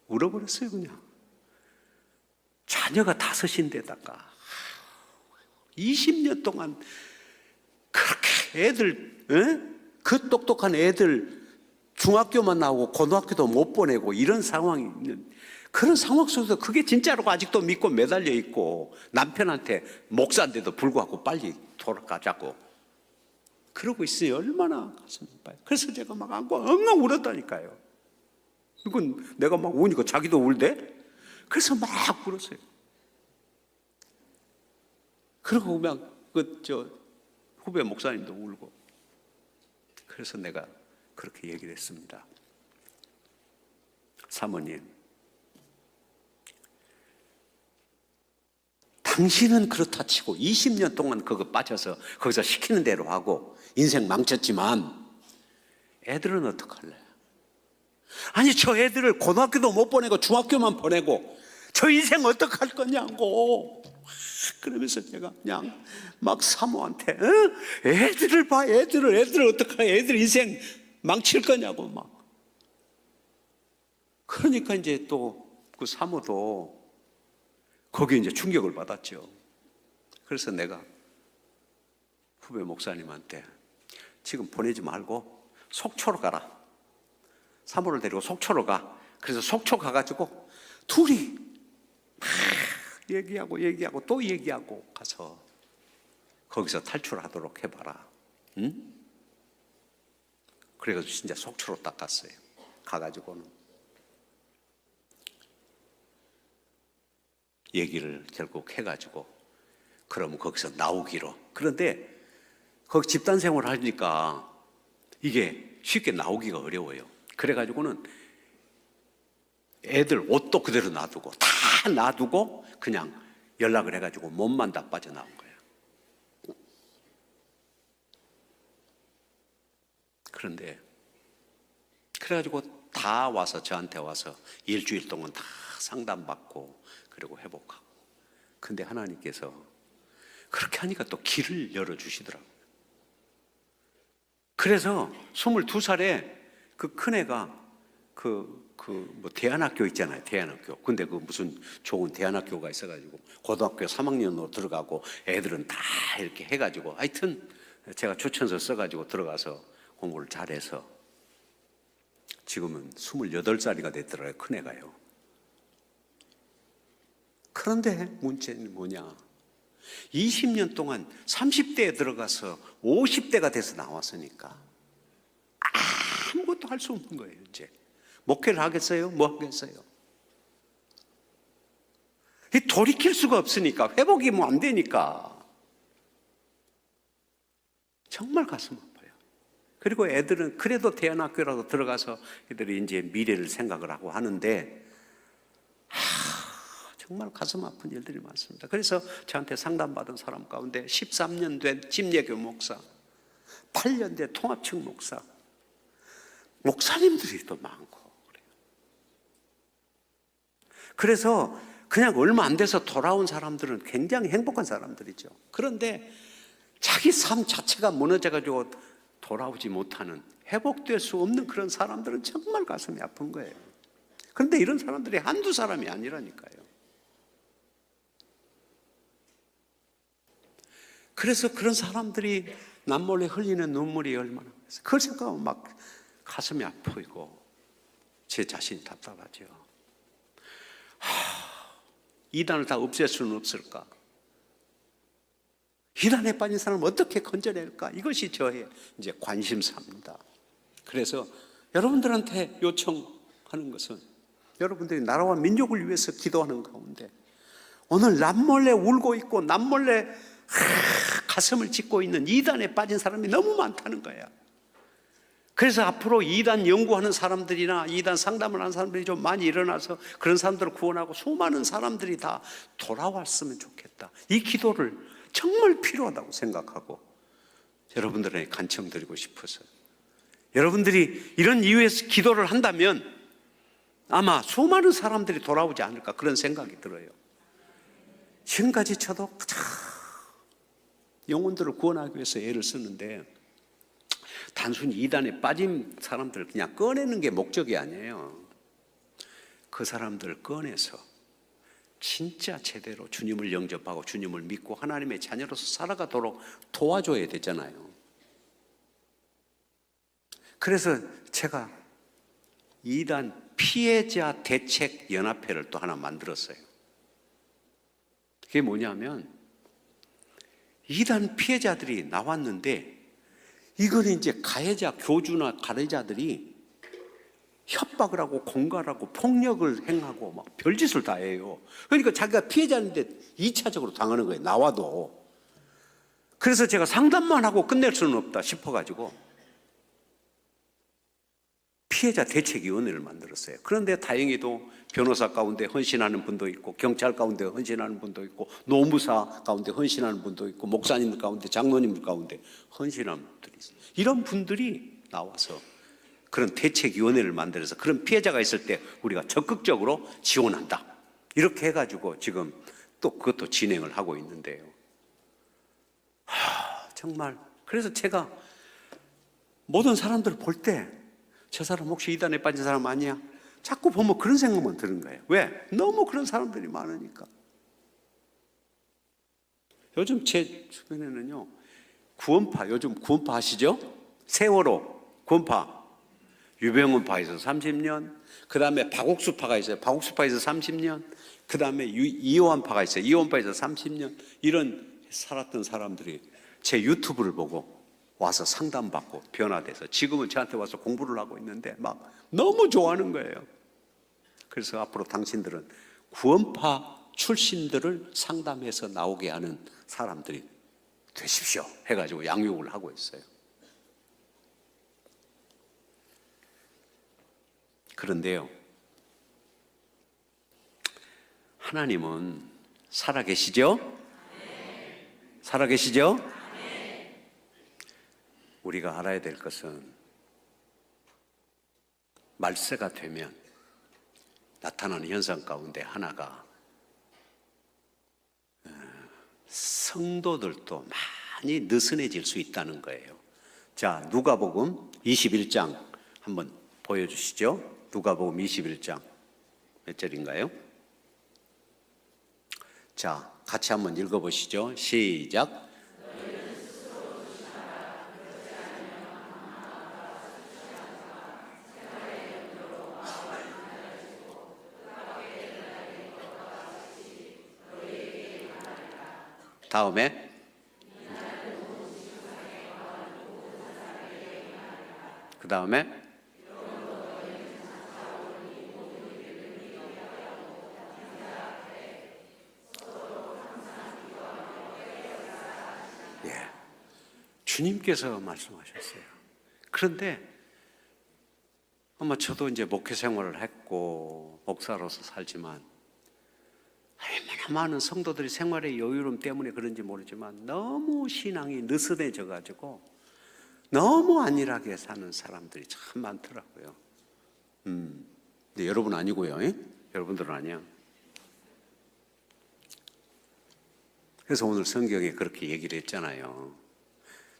Speaker 1: 울어버렸어요. 그냥 자녀가 5인데다가 20년 동안 그렇게 애들, 그 똑똑한 애들 중학교만 나오고 고등학교도 못 보내고 이런 상황이 있는, 그런 상황 속에서 그게 진짜로 아직도 믿고 매달려 있고 남편한테 목사인데도 불구하고 빨리 돌아가자고 그러고 있어요. 얼마나 가슴이 아파요. 그래서 제가 막 안고 엉엉 울었다니까요. 이건 내가 막 우니까 자기도 울대? 그래서 막 울었어요. 그러고 보면 후배 목사님도 울고. 그래서 내가 그렇게 얘기를 했습니다. 사모님, 당신은 그렇다 치고 20년 동안 그거 빠져서 거기서 시키는 대로 하고 인생 망쳤지만 애들은 어떡할래? 아니 저 애들을 고등학교도 못 보내고 중학교만 보내고 저 인생 어떡할 거냐고. 그러면서 제가 그냥 막 사모한테 애들을 봐, 애들을 어떡해, 애들 인생 망칠 거냐고 막. 그러니까 이제 또 그 사모도 거기에 이제 충격을 받았죠. 그래서 내가 후배 목사님한테 지금 보내지 말고 속초로 가라. 사모를 데리고 속초로 가. 그래서 속초 가가지고 둘이 막 얘기하고 또 얘기하고 가서 거기서 탈출하도록 해봐라. 응? 그래가지고 진짜 속초로 딱 갔어요. 가가지고는 얘기를 결국 해가지고 그러면 거기서 나오기로. 그런데 거기 집단 생활을 하니까 이게 쉽게 나오기가 어려워요. 그래가지고는 애들 옷도 그대로 놔두고 다 놔두고 그냥 연락을 해가지고 몸만 다 빠져나온 거예요. 그런데 그래가지고 다 와서 저한테 와서 일주일 동안 다 상담받고 그리고 회복하고. 근데 하나님께서 그렇게 하니까 또 길을 열어주시더라고요. 그래서 22살에 그 큰애가 뭐 대안학교 있잖아요. 대안학교. 근데 그 무슨 좋은 대안학교가 있어가지고 고등학교 3학년으로 들어가고 애들은 다 이렇게 해가지고 하여튼 제가 추천서 써가지고 들어가서 공부를 잘해서 지금은 28살이가 됐더라고요. 큰애가요. 그런데 문제는 뭐냐? 20년 동안 30대에 들어가서 50대가 돼서 나왔으니까 아무것도 할 수 없는 거예요. 이제 목회를 하겠어요? 뭐 하겠어요? 돌이킬 수가 없으니까, 회복이 뭐 안 되니까 정말 가슴 아파요. 그리고 애들은 그래도 대안학교라도 들어가서 애들이 이제 미래를 생각을 하고 하는데 정말 가슴 아픈 일들이 많습니다. 그래서 저한테 상담받은 사람 가운데 13년 된 집례교 목사, 8년 된 통합측 목사, 목사님들이 또 많고 그래요. 그래서 그냥 얼마 안 돼서 돌아온 사람들은 굉장히 행복한 사람들이죠. 그런데 자기 삶 자체가 무너져가지고 돌아오지 못하는, 회복될 수 없는 그런 사람들은 정말 가슴이 아픈 거예요. 그런데 이런 사람들이 한두 사람이 아니라니까요. 그래서 그런 사람들이 남몰래 흘리는 눈물이 얼마나, 그걸 생각하면 막 가슴이 아프고 제 자신이 답답하죠. 이단을 다 없앨 수는 없을까? 이단에 빠진 사람을 어떻게 건져낼까? 이것이 저의 이제 관심사입니다. 그래서 여러분들한테 하는 것은 여러분들이 나라와 민족을 위해서 기도하는 가운데 오늘 남몰래 울고 있고 남몰래 가슴을 찢고 있는 이단에 빠진 사람이 너무 많다는 거야. 그래서 앞으로 이단 연구하는 사람들이나 이단 상담을 하는 사람들이 좀 많이 일어나서 그런 사람들을 구원하고 수많은 사람들이 다 돌아왔으면 좋겠다. 이 기도를 정말 필요하다고 생각하고 여러분들에게 간청드리고 싶어서, 여러분들이 이런 이유에서 기도를 한다면 아마 수많은 사람들이 돌아오지 않을까 그런 생각이 들어요. 지금까지 저도 영혼들을 구원하기 위해서 애를 쓰는데 단순히 이단에 빠진 사람들을 그냥 꺼내는 게 목적이 아니에요. 그 사람들을 꺼내서 진짜 제대로 주님을 영접하고 주님을 믿고 하나님의 자녀로서 살아가도록 도와줘야 되잖아요. 그래서 제가 이단 피해자 대책 연합회를 또 하나 만들었어요. 그게 뭐냐면 이단 피해자들이 나왔는데 이건 이제 가해자, 교주나 가해자들이 협박을 하고 공갈하고 폭력을 행하고 막 별짓을 다 해요. 그러니까 자기가 피해자인데 2차적으로 당하는 거예요. 나와도. 그래서 제가 상담만 하고 끝낼 수는 없다 싶어가지고 피해자 대책위원회를 만들었어요. 그런데 다행히도 변호사 가운데 헌신하는 분도 있고 경찰 가운데 헌신하는 분도 있고 노무사 가운데 헌신하는 분도 있고 목사님들 가운데 장로님들 가운데 헌신하는 분들이 있어요. 이런 분들이 나와서 그런 대책위원회를 만들어서 그런 피해자가 있을 때 우리가 적극적으로 지원한다. 이렇게 해가지고 지금 또 그것도 진행을 하고 있는데요. 정말 그래서 제가 모든 사람들을 볼 때 저 사람 혹시 이단에 빠진 사람 아니야? 자꾸 보면 그런 생각만 드는 거예요. 왜? 너무 그런 사람들이 많으니까. 요즘 제 주변에는요, 구원파, 요즘 구원파 아시죠? 세월호 구원파, 유병훈파에서 30년, 그 다음에 박옥수파가 있어요. 박옥수파에서 30년, 그 다음에 이호환파가 있어요. 이호환파에서 30년. 이런 살았던 사람들이 제 유튜브를 보고 와서 상담받고 변화돼서 지금은 저한테 와서 공부를 하고 있는데 막 너무 좋아하는 거예요. 그래서 앞으로 당신들은 구원파 출신들을 상담해서 나오게 하는 사람들이 되십시오 해가지고 양육을 하고 있어요. 그런데요, 하나님은 살아계시죠? 살아계시죠? 우리가 알아야 될 것은 말세가 되면 나타나는 현상 가운데 하나가 성도들도 많이 느슨해질 수 있다는 거예요. 자, 누가복음 21장 한번 보여주시죠. 누가복음 21장 몇 절인가요? 자, 같이 한번 읽어보시죠. 시작. 다음에 그 다음에 주님께서 말씀하셨어요. 그런데 아마 저도 이제 목회 생활을 했고 목사로서 살지만 얼마나 많은 성도들이 생활의 여유로움 때문에 그런지 모르지만 너무 신앙이 느슨해져 가지고 너무 안일하게 사는 사람들이 참 많더라고요. 근데 여러분 아니고요. 여러분들은 아니야. 그래서 오늘 성경에 그렇게 얘기를 했잖아요.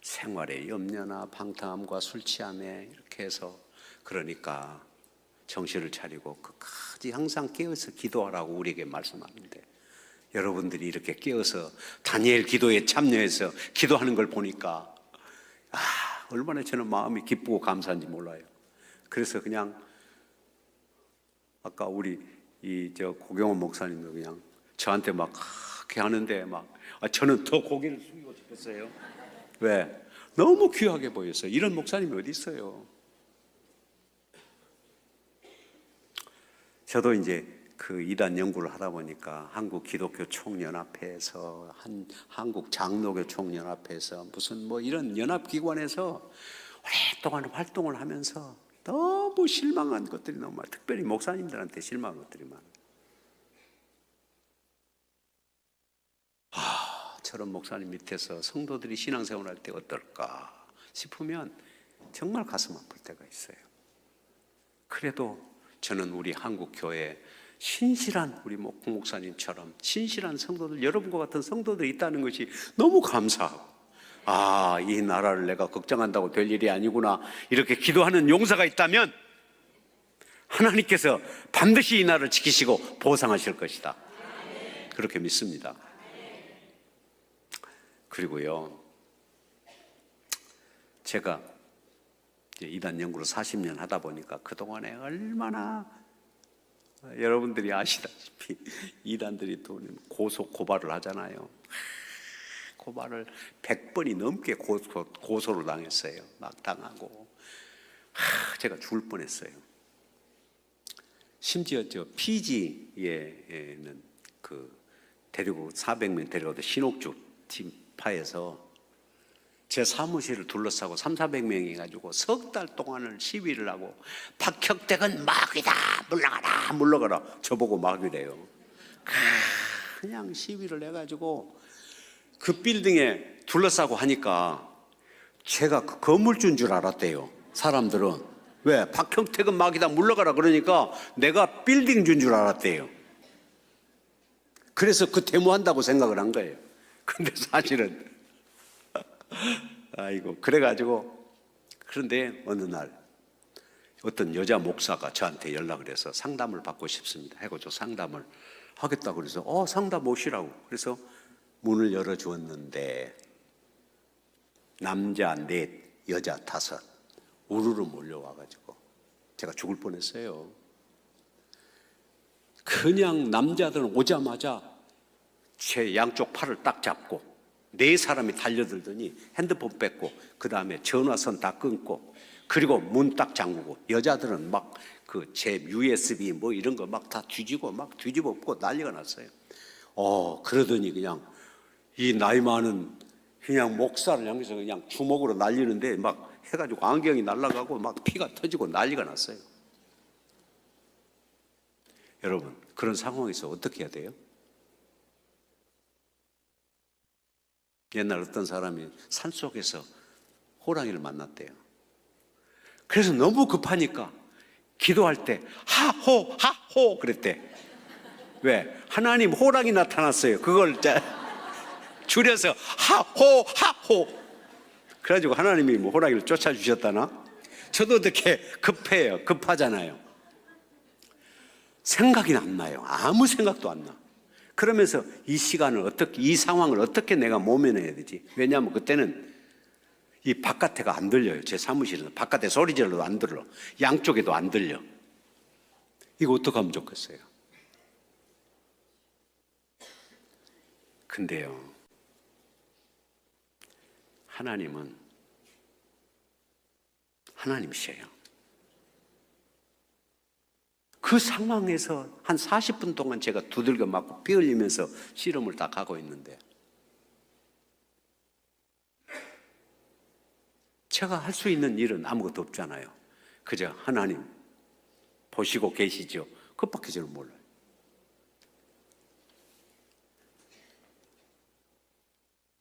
Speaker 1: 생활의 염려나 방탕함과 술 취함에 이렇게 해서 그러니까 정신을 차리고 끝까지 항상 깨어서 기도하라고 우리에게 말씀하는데 여러분들이 이렇게 깨어서 다니엘 기도에 참여해서 기도하는 걸 보니까 얼마나 저는 마음이 기쁘고 감사한지 몰라요. 그래서 그냥 아까 우리 고경원 목사님도 그냥 저한테 막 그렇게 하는데 저는 더 고개를 숙이고 싶었어요. 왜? 너무 귀하게 보였어요. 이런 목사님이 어디 있어요? 저도 이제 그 이단 연구를 하다 보니까 한국 기독교 총연합회에서 한국 장로교 총연합회에서 무슨 뭐 이런 연합기관에서 오랫동안 활동을 하면서 너무 실망한 것들이 너무 많아요. 특별히 목사님들한테 실망한 것들이 많아요. 저런 목사님 밑에서 성도들이 신앙생활 할 때 어떨까 싶으면 정말 가슴 아플 때가 있어요. 그래도 저는 우리 한국 교회에 신실한 우리 목사님처럼 신실한 성도들, 여러분과 같은 성도들이 있다는 것이 너무 감사하고, 이 나라를 내가 걱정한다고 될 일이 아니구나, 이렇게 기도하는 용사가 있다면 하나님께서 반드시 이 나라를 지키시고 보상하실 것이다, 그렇게 믿습니다. 그리고요, 제가 이단 연구를 40년 하다 보니까 그동안에 얼마나, 여러분들이 아시다시피 이단들이 또 고소를 하잖아요. 고발을 100번이 넘게 고소를 당했어요. 막 당하고 제가 죽을 뻔했어요. 심지어 저 피지에는 그 데리고 400명 데려가도 신옥주 팀파에서 제 사무실을 둘러싸고 300~400명이 가지고 석 달 동안을 시위를 하고, 박혁택은 마귀다, 물러가라 물러가라, 저보고 마귀래요. 그냥 시위를 해가지고 그 빌딩에 둘러싸고 하니까 제가 그 건물주인 줄 알았대요. 사람들은. 왜? 박형택은 마귀다, 물러가라 그러니까 내가 빌딩주인 줄 알았대요. 그래서 그 데모한다고 생각을 한 거예요. 근데 사실은 그래가지고, 그런데 어느 날 어떤 여자 목사가 저한테 연락을 해서 상담을 받고 싶습니다 하고, 저 상담을 하겠다고 그래서 상담 오시라고 그래서 문을 열어주었는데 남자 4, 여자 5 우르르 몰려와가지고 제가 죽을 뻔했어요. 그냥 남자들은 오자마자 제 양쪽 팔을 딱 잡고 4사람이 달려들더니 핸드폰 뺏고, 그 다음에 전화선 다 끊고, 그리고 문 딱 잠그고, 여자들은 막 그 제 USB 뭐 이런 거 막 다 뒤지고 막 뒤집어 엎고 난리가 났어요. 그러더니 그냥 이 나이 많은 그냥 목사를 향해서 그냥 주먹으로 날리는데 막 해가지고 안경이 날아가고 막 피가 터지고 난리가 났어요. 여러분, 그런 상황에서 어떻게 해야 돼요? 옛날 어떤 사람이 산속에서 호랑이를 만났대요. 그래서 너무 급하니까 기도할 때 하호 하호 그랬대. 왜? 하나님 호랑이 나타났어요. 그걸 줄여서 하호 하호. 그래가지고 하나님이 뭐 호랑이를 쫓아주셨다나? 저도 어떻게 급하잖아요. 생각이 안 나요. 아무 생각도 안 나. 그러면서 이 시간을 이 상황을 어떻게 내가 모면해야 되지? 왜냐하면 그때는 이 바깥에가 안 들려요. 제 사무실은 바깥에 소리 질러도 안 들려. 양쪽에도 안 들려. 이거 어떻게 하면 좋겠어요? 근데요, 하나님은 하나님이셔요. 그 상황에서 한 40분 동안 제가 두들겨 맞고 피 흘리면서 씨름을 다 가고 있는데, 제가 할 수 있는 일은 아무것도 없잖아요. 그저 하나님 보시고 계시죠, 그것밖에 저는 몰라요.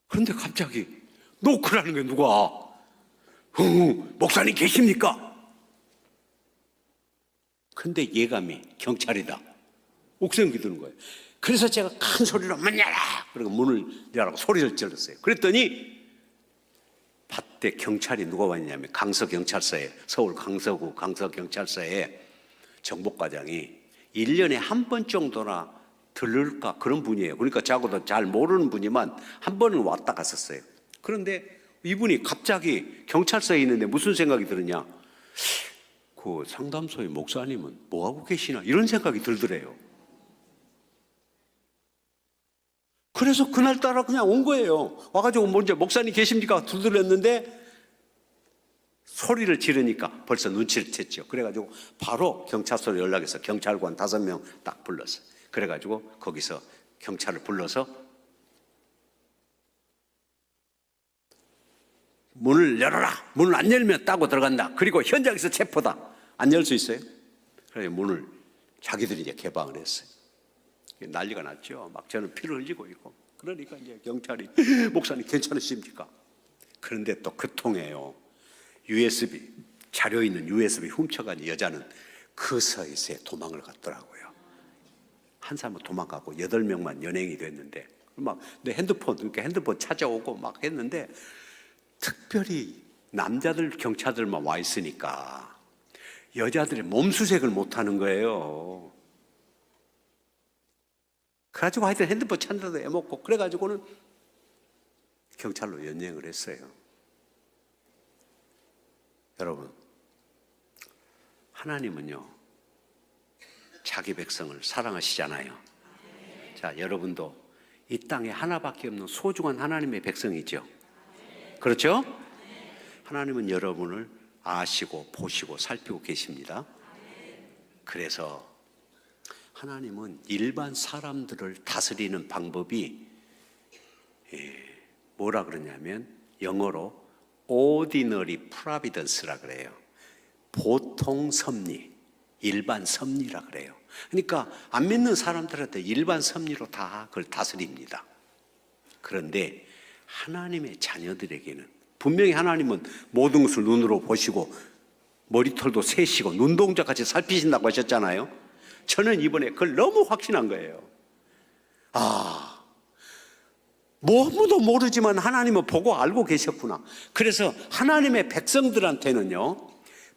Speaker 1: 그런데 갑자기 노크라는 게 누가? 목사님 계십니까? 근데 예감이 경찰이다, 옥생기 드는 거예요. 그래서 제가 큰 소리로 문 열어! 그리고 문을 열라고 소리를 질렀어요. 그랬더니 밭에 경찰이 누가 왔냐면 강서경찰서에, 서울 강서구 강서경찰서에 정복과장이 1년에 한 번 정도나 들를까 그런 분이에요. 그러니까 저하고도 잘 모르는 분이만 한 번은 왔다 갔었어요. 그런데 이분이 갑자기 경찰서에 있는데 무슨 생각이 들었냐, 그 상담소의 목사님은 뭐하고 계시나 이런 생각이 들더래요. 그래서 그날따라 그냥 온 거예요. 와가지고 먼저 목사님 계십니까 두드렸는데 소리를 지르니까 벌써 눈치를 챘죠. 그래가지고 바로 경찰서로 연락해서 경찰관 5명 딱 불렀어요. 그래가지고 거기서 경찰을 불러서 문을 열어라. 문을 안 열면 따고 들어간다. 그리고 현장에서 체포다. 안 열 수 있어요? 그래서 문을 자기들이 이제 개방을 했어요. 난리가 났죠. 막 저는 피를 흘리고 있고. 그러니까 이제 경찰이 목사님 괜찮으십니까? 그런데 또 그 통에요. USB 자료 있는 USB 훔쳐간 여자는 그 사이에 도망을 갔더라고요. 한 사람은 도망가고 8명만 연행이 됐는데 막 내 핸드폰 그러니까 핸드폰 찾아오고 막 했는데 특별히 남자들 경찰들만 와 있으니까 여자들이 몸수색을 못 하는 거예요. 그래가지고 하여튼 핸드폰 찾는다도 애먹고 그래가지고는 경찰로 연행을 했어요. 여러분, 하나님은요 자기 백성을 사랑하시잖아요. 자, 여러분도 이 땅에 하나밖에 없는 소중한 하나님의 백성이죠. 그렇죠? 하나님은 여러분을 아시고 보시고 살피고 계십니다. 그래서 하나님은 일반 사람들을 다스리는 방법이 뭐라 그러냐면 영어로 ordinary providence라 그래요. 보통 섭리, 일반 섭리라 그래요. 그러니까 안 믿는 사람들한테 일반 섭리로 다 그걸 다스립니다. 그런데 하나님의 자녀들에게는 분명히 하나님은 모든 것을 눈으로 보시고 머리털도 세시고 눈동자같이 살피신다고 하셨잖아요. 저는 이번에 그걸 너무 확신한 거예요. 아무도 모르지만 하나님은 보고 알고 계셨구나. 그래서 하나님의 백성들한테는요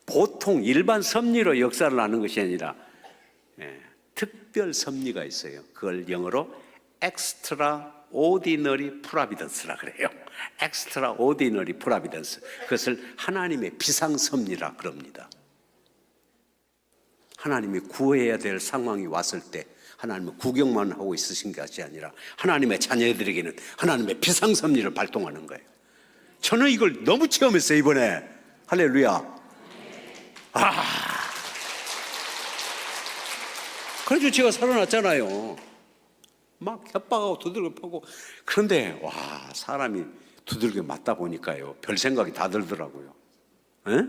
Speaker 1: 보통 일반 섭리로 역사를 하는 것이 아니라 특별 섭리가 있어요. 그걸 영어로 extraordinary providence라 그래요. extraordinary providence. 그것을 하나님의 비상섭리라 그럽니다. 하나님이 구해야 될 상황이 왔을 때 하나님은 구경만 하고 있으신 것이 아니라 하나님의 자녀들에게는 하나님의 비상섭리를 발동하는 거예요. 저는 이걸 너무 체험했어요 이번에. 할렐루야. 그래서 제가 살아났잖아요. 막 협박하고 두들겨 패고. 그런데 와, 사람이 두들겨 맞다 보니까요 별 생각이 다 들더라고요. 에?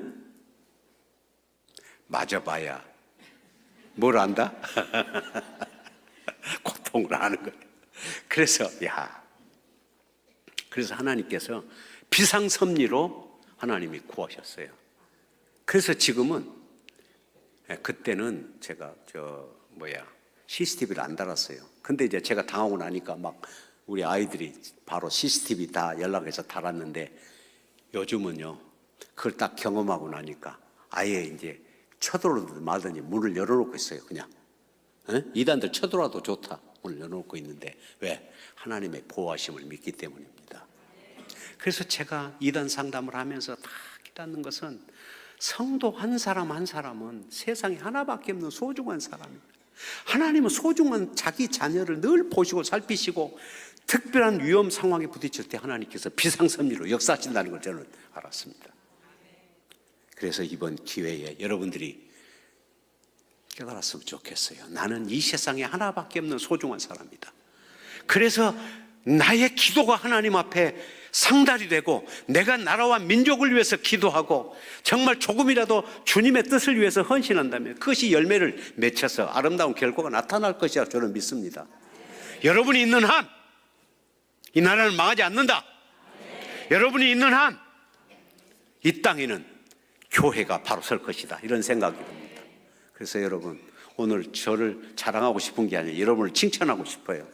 Speaker 1: 맞아봐야 뭘 안다? 고통을 아는 거예요. 그래서 그래서 하나님께서 비상섭리로 하나님이 구하셨어요. 그래서 지금은 그때는 제가 CCTV를 안 달았어요. 근데 이제 제가 당하고 나니까 막 우리 아이들이 바로 CCTV 다 연락해서 달았는데 요즘은요 그걸 딱 경험하고 나니까 아예 이제 쳐들어오든 말든지 문을 열어놓고 있어요. 그냥 이단들 쳐들어와도 좋다 문을 열어놓고 있는데 왜? 하나님의 보호하심을 믿기 때문입니다. 그래서 제가 이단 상담을 하면서 다 깨닫는 것은 성도 한 사람 한 사람은 세상에 하나밖에 없는 소중한 사람입니다. 하나님은 소중한 자기 자녀를 늘 보시고 살피시고 특별한 위험 상황에 부딪힐 때 하나님께서 비상섭리로 역사하신다는 걸 저는 알았습니다. 그래서 이번 기회에 여러분들이 깨달았으면 좋겠어요. 나는 이 세상에 하나밖에 없는 소중한 사람이다. 그래서 나의 기도가 하나님 앞에 상달이 되고 내가 나라와 민족을 위해서 기도하고 정말 조금이라도 주님의 뜻을 위해서 헌신한다면 그것이 열매를 맺혀서 아름다운 결과가 나타날 것이라 저는 믿습니다. 여러분이 있는 한 이 나라는 망하지 않는다. 여러분이 있는 한 이 땅에는 교회가 바로 설 것이다. 이런 생각이 듭니다. 그래서 여러분 오늘 저를 자랑하고 싶은 게 아니라 여러분을 칭찬하고 싶어요.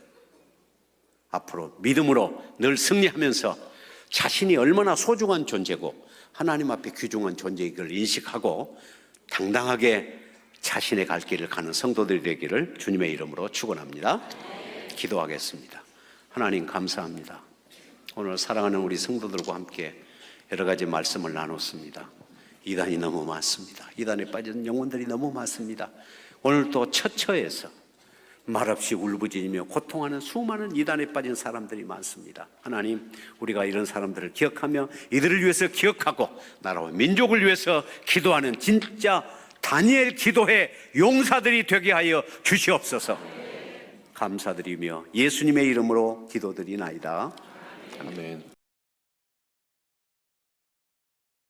Speaker 1: 앞으로 믿음으로 늘 승리하면서 자신이 얼마나 소중한 존재고 하나님 앞에 귀중한 존재인 걸 인식하고 당당하게 자신의 갈 길을 가는 성도들이 되기를 주님의 이름으로 축원합니다. 기도하겠습니다. 하나님 감사합니다. 오늘 사랑하는 우리 성도들과 함께 여러 가지 말씀을 나눴습니다. 이단이 너무 많습니다. 이단에 빠진 영혼들이 너무 많습니다. 오늘 또 처처에서 말없이 울부짖으며 고통하는 수많은 이단에 빠진 사람들이 많습니다. 하나님, 우리가 이런 사람들을 기억하며 이들을 위해서 기억하고 나라와 민족을 위해서 기도하는 진짜 다니엘 기도의 용사들이 되게 하여 주시옵소서. 감사드리며 예수님의 이름으로 기도드리나이다.
Speaker 2: 아멘.